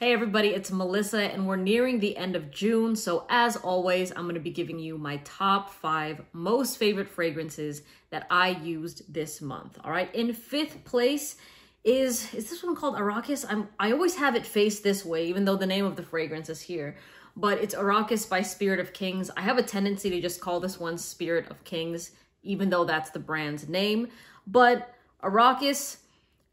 Hey everybody, it's Melissa and we're nearing the end of June. So as always, I'm going to be giving you my top 5 most favorite fragrances that I used this month. All right. In 5th place is this one called Arrakis? I always have it faced this way, even though the name of the fragrance is here, but it's Arrakis by Spirit of Kings. I have a tendency to just call this one Spirit of Kings, even though that's the brand's name. But Arrakis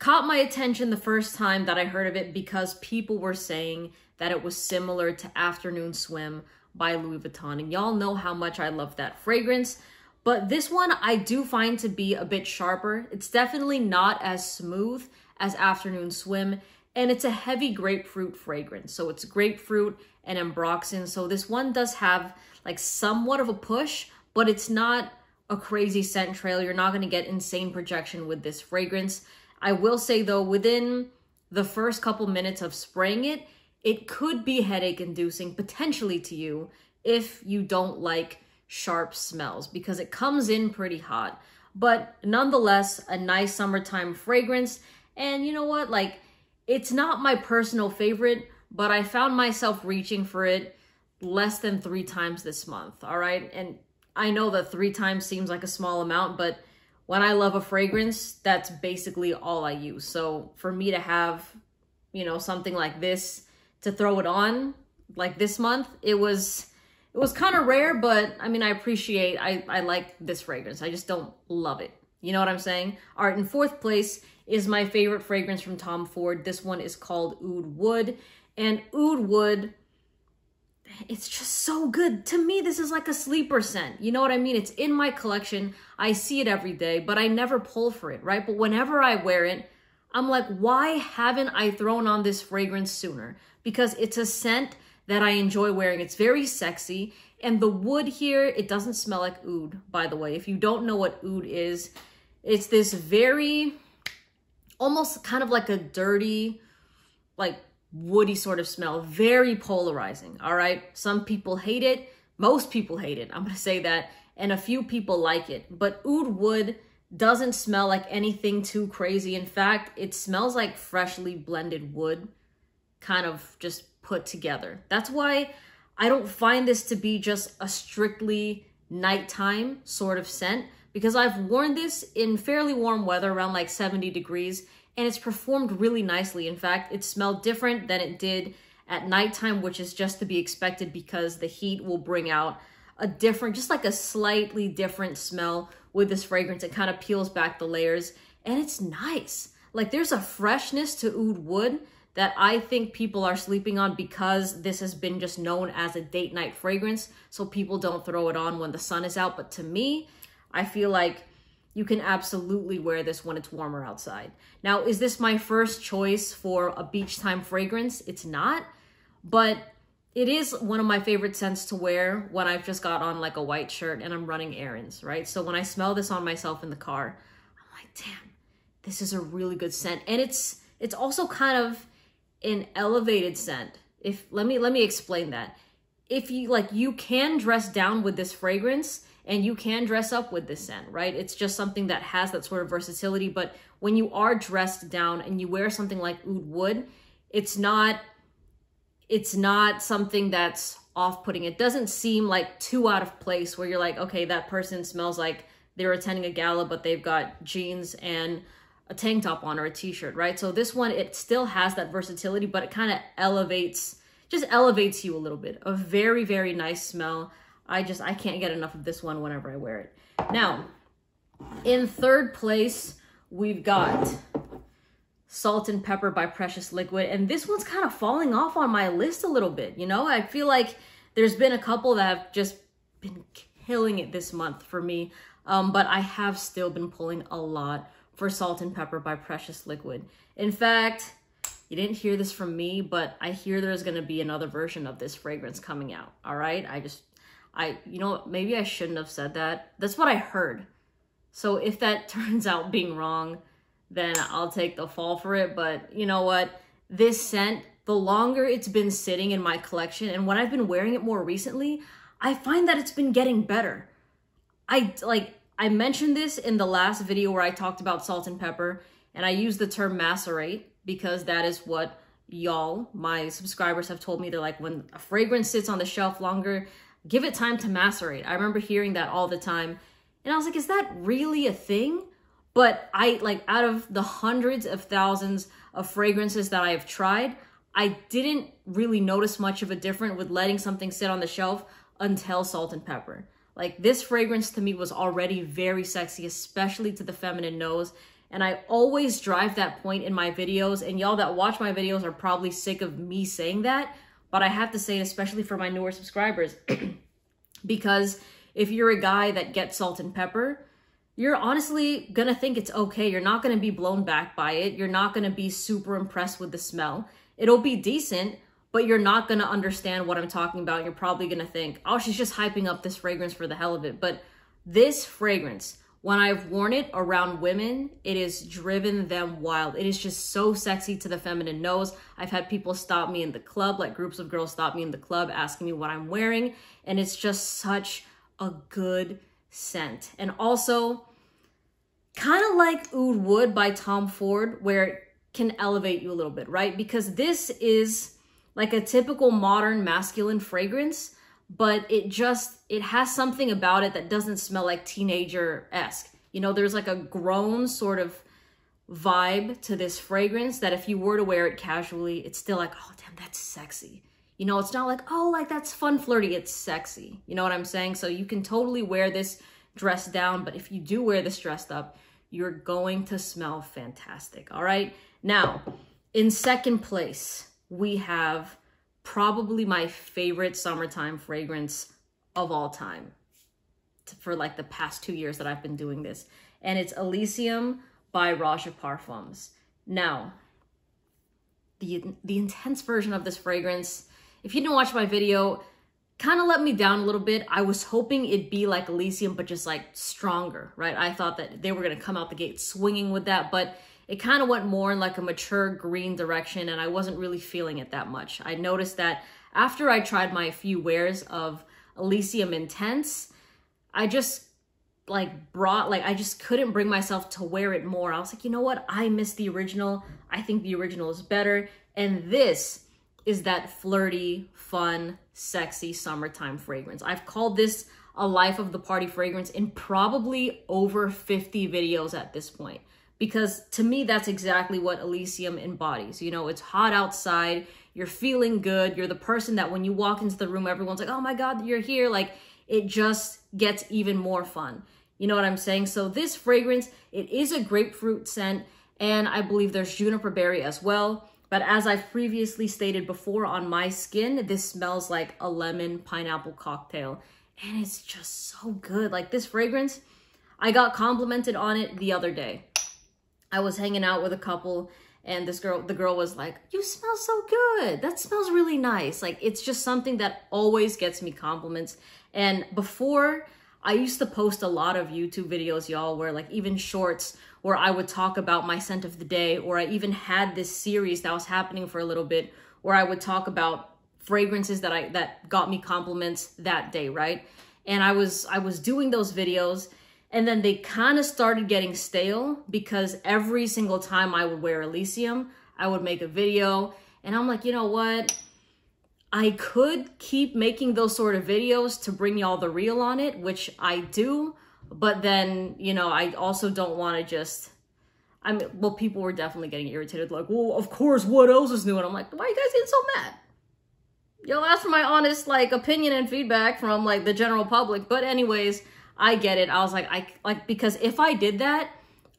caught my attention the first time that I heard of it because people were saying that it was similar to Afternoon Swim by Louis Vuitton. And y'all know how much I love that fragrance. But this one I do find to be a bit sharper. It's definitely not as smooth as Afternoon Swim. And it's a heavy grapefruit fragrance. So it's grapefruit and ambroxan. So this one does have like somewhat of a push, but it's not a crazy scent trail. You're not going to get insane projection with this fragrance. I will say though, within the first couple minutes of spraying it, it could be headache inducing potentially to you if you don't like sharp smells because it comes in pretty hot, but nonetheless, a nice summertime fragrance. And you know what? Like, it's not my personal favorite, but I found myself reaching for it less than 3 times this month. All right. And I know that 3 times seems like a small amount, but when I love a fragrance, that's basically all I use. So for me to have, you know, something like this to throw it on like this month, it was kind of rare, but I mean, I like this fragrance. I just don't love it. You know what I'm saying? All right, in 4th place is my favorite fragrance from Tom Ford. This one is called Ood Wood. And Ood Wood, it's just so good. To me, this is like a sleeper scent. You know what I mean? It's in my collection. I see it every day, but I never pull for it, right? But whenever I wear it, I'm like, why haven't I thrown on this fragrance sooner? Because it's a scent that I enjoy wearing. It's very sexy. And the wood here, it doesn't smell like oud, by the way. If you don't know what oud is, it's this very, almost kind of like a dirty, like woody sort of smell, very polarizing. All right. Some people hate it. Most people hate it. I'm going to say that. And a few people like it. But Ood Wood doesn't smell like anything too crazy. In fact, it smells like freshly blended wood, kind of just put together. That's why I don't find this to be just a strictly nighttime sort of scent, because I've worn this in fairly warm weather around like 70 degrees. And it's performed really nicely. In fact, it smelled different than it did at nighttime, which is just to be expected because the heat will bring out a different, just like a slightly different smell with this fragrance. It kind of peels back the layers and it's nice. Like, there's a freshness to Oud Wood that I think people are sleeping on because this has been just known as a date night fragrance. So people don't throw it on when the sun is out. But to me, I feel like you can absolutely wear this when it's warmer outside. Now, is this my first choice for a beach time fragrance? It's not, but it is one of my favorite scents to wear when I've just got on like a white shirt and I'm running errands, right? So when I smell this on myself in the car, I'm like, damn, this is a really good scent. And it's also kind of an elevated scent. Let me explain that. If you like, you can dress down with this fragrance and you can dress up with this scent, right? It's just something that has that sort of versatility. But when you are dressed down and you wear something like Oud Wood, it's not something that's off-putting. It doesn't seem like too out of place where you're like, okay, that person smells like they're attending a gala, but they've got jeans and a tank top on or a t-shirt, right? So this one, it still has that versatility, but it kind of just elevates you a little bit. A very, very nice smell. I can't get enough of this one whenever I wear it. Now, in 3rd place, we've got Salt and Pepper by Precious Liquid. And this one's kind of falling off on my list a little bit. You know, I feel like there's been a couple that have just been killing it this month for me. But I have still been pulling a lot for Salt and Pepper by Precious Liquid. In fact, you didn't hear this from me, but I hear there's going to be another version of this fragrance coming out. All right. You know, maybe I shouldn't have said that. That's what I heard. So if that turns out being wrong, then I'll take the fall for it. But you know what? This scent, the longer it's been sitting in my collection and when I've been wearing it more recently, I find that it's been getting better. I mentioned this in the last video where I talked about Salt and Pepper, and I used the term macerate because that is what y'all, my subscribers have told me, they're like, when a fragrance sits on the shelf longer, give it time to macerate. I remember hearing that all the time. And I was like, is that really a thing? But I, like, out of the hundreds of thousands of fragrances that I have tried, I didn't really notice much of a difference with letting something sit on the shelf until Salt and Pepper. Like, this fragrance to me was already very sexy, especially to the feminine nose. And I always drive that point in my videos. And y'all that watch my videos are probably sick of me saying that. But I have to say it, especially for my newer subscribers. Because if you're a guy that gets Salt and Pepper, you're honestly going to think it's okay. You're not going to be blown back by it. You're not going to be super impressed with the smell. It'll be decent, but you're not going to understand what I'm talking about. You're probably going to think, oh, she's just hyping up this fragrance for the hell of it. But this fragrance, when I've worn it around women, it has driven them wild. It is just so sexy to the feminine nose. I've had people stop me in the club, like groups of girls stop me in the club asking me what I'm wearing. And it's just such a good scent. And also, kind of like Ood Wood by Tom Ford, where it can elevate you a little bit, right? Because this is like a typical modern masculine fragrance, but it has something about it that doesn't smell like teenager-esque. You know, there's like a grown sort of vibe to this fragrance that if you were to wear it casually, it's still like, oh, damn, that's sexy. You know, it's not like, oh, like that's fun, flirty. It's sexy. You know what I'm saying? So you can totally wear this dressed down, but if you do wear this dressed up, you're going to smell fantastic. All right. Now, in second place, we have probably my favorite summertime fragrance of all time for like the past 2 years that I've been doing this. And it's Elysium by Raja Parfums. Now, the intense version of this fragrance, if you didn't watch my video, kind of let me down a little bit. I was hoping it'd be like Elysium, but just like stronger, right? I thought that they were going to come out the gate swinging with that, but it kind of went more in like a mature green direction, and I wasn't really feeling it that much. I noticed that after I tried my few wears of Elysium Intense, I just I just couldn't bring myself to wear it more. I was like, you know what? I miss the original. I think the original is better. And this is that flirty, fun, sexy summertime fragrance. I've called this a life of the party fragrance in probably over 50 videos at this point. Because to me, that's exactly what Elysium embodies. You know, it's hot outside, you're feeling good, you're the person that when you walk into the room, everyone's like, oh my God, you're here. Like, it just gets even more fun. You know what I'm saying? So this fragrance, it is a grapefruit scent, and I believe there's juniper berry as well. But as I've previously stated before, on my skin, this smells like a lemon pineapple cocktail. And it's just so good. Like, this fragrance, I got complimented on it the other day. I was hanging out with a couple, and the girl was like, you smell so good. That smells really nice. Like, it's just something that always gets me compliments. And before, I used to post a lot of YouTube videos, y'all, where like even shorts where I would talk about my scent of the day, or I even had this series that was happening for a little bit where I would talk about fragrances that got me compliments that day, right? And I was doing those videos, and then they kind of started getting stale because every single time I would wear Elysium, I would make a video, and I'm like, you know what? I could keep making those sort of videos to bring y'all the real on it, which I do, but then, you know, I also don't want to just, well, people were definitely getting irritated, like, well, of course, what else is new? And I'm like, why are you guys getting so mad? Y'all ask for my honest, like, opinion and feedback from, like, the general public. But anyways, I get it. I was like, because if I did that,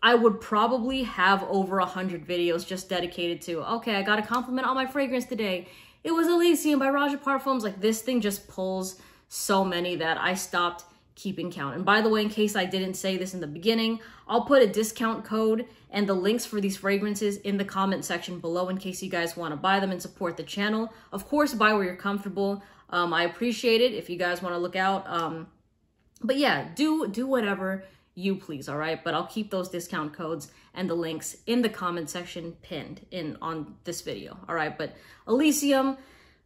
I would probably have over 100 videos just dedicated to, okay, I got a compliment on my fragrance today. It was Elysium by Raja Parfums. Like, this thing just pulls so many that I stopped keeping count. And by the way, in case I didn't say this in the beginning, I'll put a discount code and the links for these fragrances in the comment section below in case you guys want to buy them and support the channel. Of course, buy where you're comfortable. I appreciate it if you guys want to look out. But yeah, do whatever you please, all right? But I'll keep those discount codes and the links in the comment section pinned on this video, all right? But Elysium,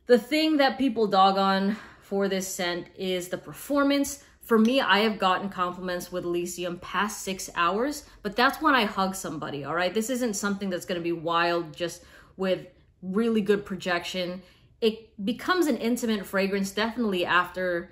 the thing that people dog on for this scent is the performance. For me, I have gotten compliments with Elysium past 6 hours, but that's when I hug somebody, all right? This isn't something that's gonna be wild just with really good projection. It becomes an intimate fragrance definitely after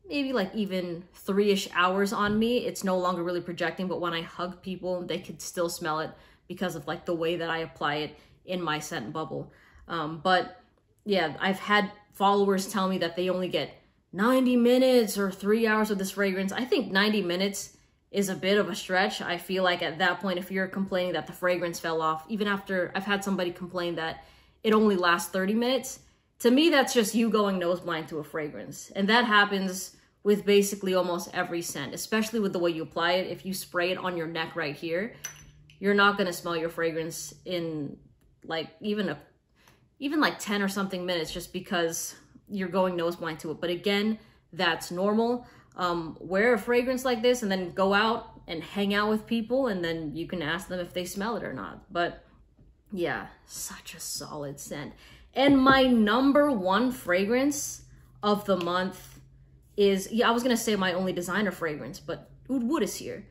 maybe like even 3-ish hours on me. It's no longer really projecting, but when I hug people, they could still smell it because of like the way that I apply it in my scent bubble. But yeah, I've had followers tell me that they only get 90 minutes or 3 hours of this fragrance. I think 90 minutes is a bit of a stretch. I feel like at that point, if you're complaining that the fragrance fell off, even after I've had somebody complain that it only lasts 30 minutes, to me, that's just you going nose blind to a fragrance. And that happens with basically almost every scent, especially with the way you apply it. If you spray it on your neck right here, you're not going to smell your fragrance in like even like 10 or something minutes, just because you're going nose blind to it. But again, that's normal. Wear a fragrance like this and then go out and hang out with people, and then you can ask them if they smell it or not. But yeah, such a solid scent. And my number one fragrance of the month is, yeah, I was gonna say my only designer fragrance, but Ood Wood is here.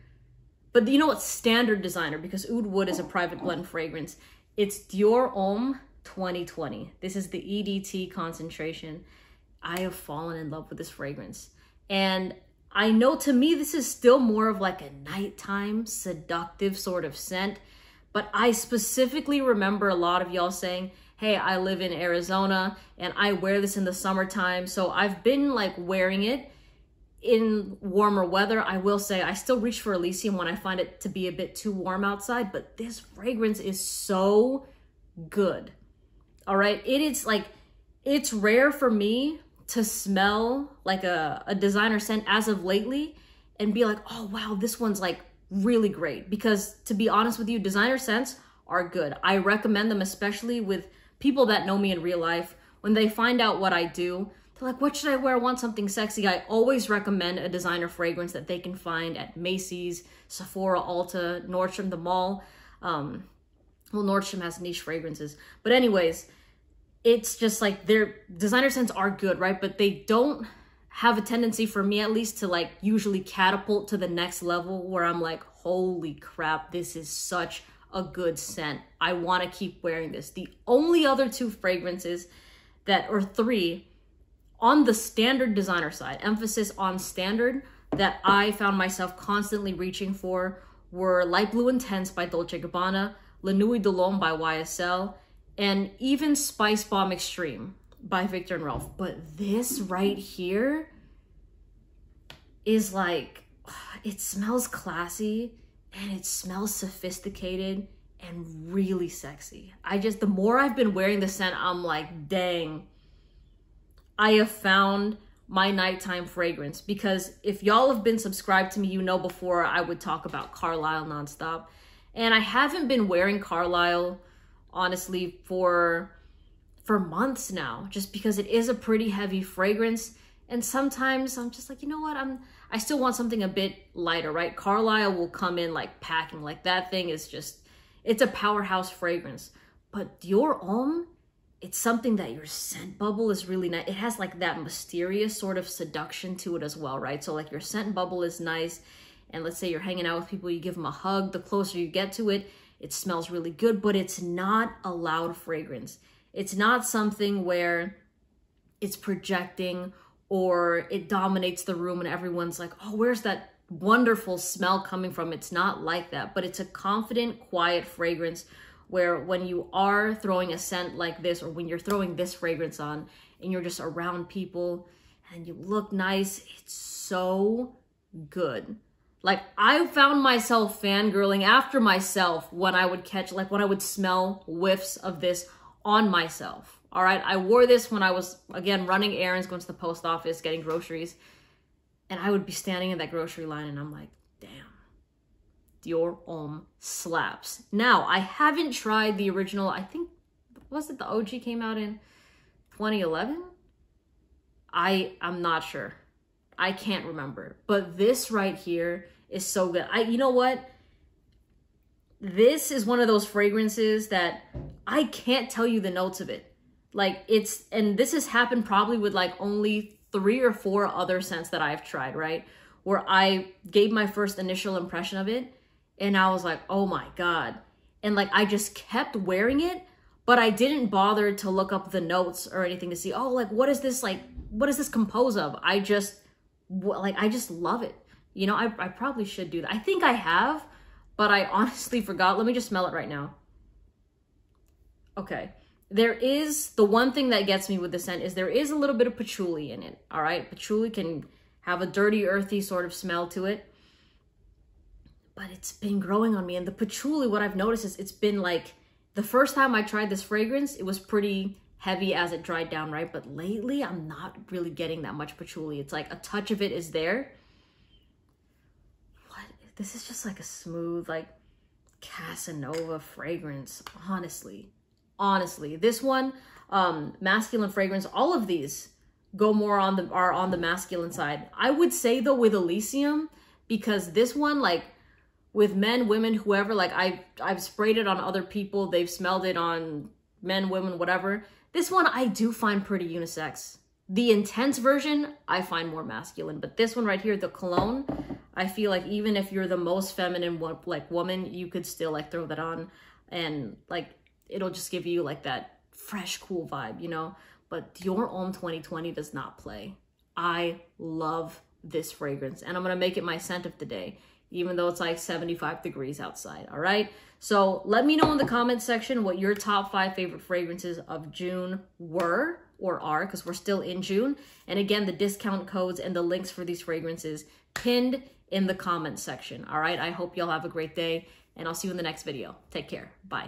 But you know what? Standard designer, because Ood Wood is a private blend fragrance. It's Dior Homme 2020. This is the EDT concentration. I have fallen in love with this fragrance. And I know, to me, this is still more of like a nighttime seductive sort of scent. But I specifically remember a lot of y'all saying, hey, I live in Arizona and I wear this in the summertime. So I've been like wearing it in warmer weather. I will say I still reach for Elysium when I find it to be a bit too warm outside, but this fragrance is so good. All right. It is like, it's rare for me to smell like a designer scent as of lately and be like, oh wow, this one's like really great. Because to be honest with you, designer scents are good. I recommend them, especially with people that know me in real life. When they find out what I do, they're like, what should I wear? I want something sexy. I always recommend a designer fragrance that they can find at Macy's, Sephora, Ulta, Nordstrom, the mall. Well, Nordstrom has niche fragrances. But anyways, it's just like their designer scents are good, right? But they don't have a tendency, for me at least, to like usually catapult to the next level where I'm like, holy crap, this is such a good scent. I want to keep wearing this. The only other two fragrances that, or three, on the standard designer side, emphasis on standard, that I found myself constantly reaching for were Light Blue Intense by Dolce & Gabbana, La Nuit de l'Homme by YSL, and even Spice Bomb Extreme by Viktor and Rolf. But this right here is like, it smells classy and it smells sophisticated and really sexy. The more I've been wearing the scent, I'm like, dang, I have found my nighttime fragrance. Because if y'all have been subscribed to me, you know before I would talk about Carlisle nonstop. And I haven't been wearing Carlisle, honestly, for months now, just because it is a pretty heavy fragrance. And sometimes I'm just like, you know what, I still want something a bit lighter, right? Carlisle will come in like packing, like that thing is just, it's a powerhouse fragrance. But Dior Homme, it's something that your scent bubble is really nice. It has like that mysterious sort of seduction to it as well, right? So like your scent bubble is nice. And let's say you're hanging out with people, you give them a hug, the closer you get to it, it smells really good, but it's not a loud fragrance. It's not something where it's projecting or it dominates the room and everyone's like, oh, where's that wonderful smell coming from? It's not like that, but it's a confident, quiet fragrance where when you are throwing a scent like this, or when you're throwing this fragrance on and you're just around people and you look nice, it's so good. Like, I found myself fangirling after myself when I would catch, like when I would smell whiffs of this on myself. All right. I wore this when I was, again, running errands, going to the post office, getting groceries. And I would be standing in that grocery line and I'm like, damn, Dior Homme slaps. Now, I haven't tried the original. I think, was it the OG came out in 2011? I'm not sure. I can't remember. But this right here is so good. You know what? This is one of those fragrances that I can't tell you the notes of it. Like, and this has happened probably with like only 3 or 4 other scents that I've tried, right? Where I gave my first initial impression of it and I was like, oh my God. And like, I just kept wearing it, but I didn't bother to look up the notes or anything to see, oh, like, what is this composed of? I just love it. You know, I probably should do that. I think I have, but I honestly forgot. Let me just smell it right now. Okay. There is, the one thing that gets me with the scent is there is a little bit of patchouli in it. All right. Patchouli can have a dirty, earthy sort of smell to it. But it's been growing on me. And the patchouli, what I've noticed is it's been like, the first time I tried this fragrance, it was pretty heavy as it dried down, right? But lately, I'm not really getting that much patchouli. It's like a touch of it is there. What? This is just like a smooth, like Casanova fragrance, honestly. Honestly, this one, masculine fragrance, all of these go more on the masculine side. I would say though with Elysium, because this one, like with men, women, whoever, like I've sprayed it on other people. They've smelled it on men, women, whatever. This one I do find pretty unisex. The intense version, I find more masculine. But this one right here, the cologne, I feel like even if you're the most feminine like woman, you could still like throw that on and like it'll just give you like that fresh, cool vibe, you know? But Dior Homme 2020 does not play. I love this fragrance and I'm gonna make it my scent of the day, even though it's like 75 degrees outside, all right? So let me know in the comment section what your top 5 favorite fragrances of June were or are, because we're still in June. And again, the discount codes and the links for these fragrances pinned in the comment section, all right? I hope y'all have a great day and I'll see you in the next video. Take care, bye.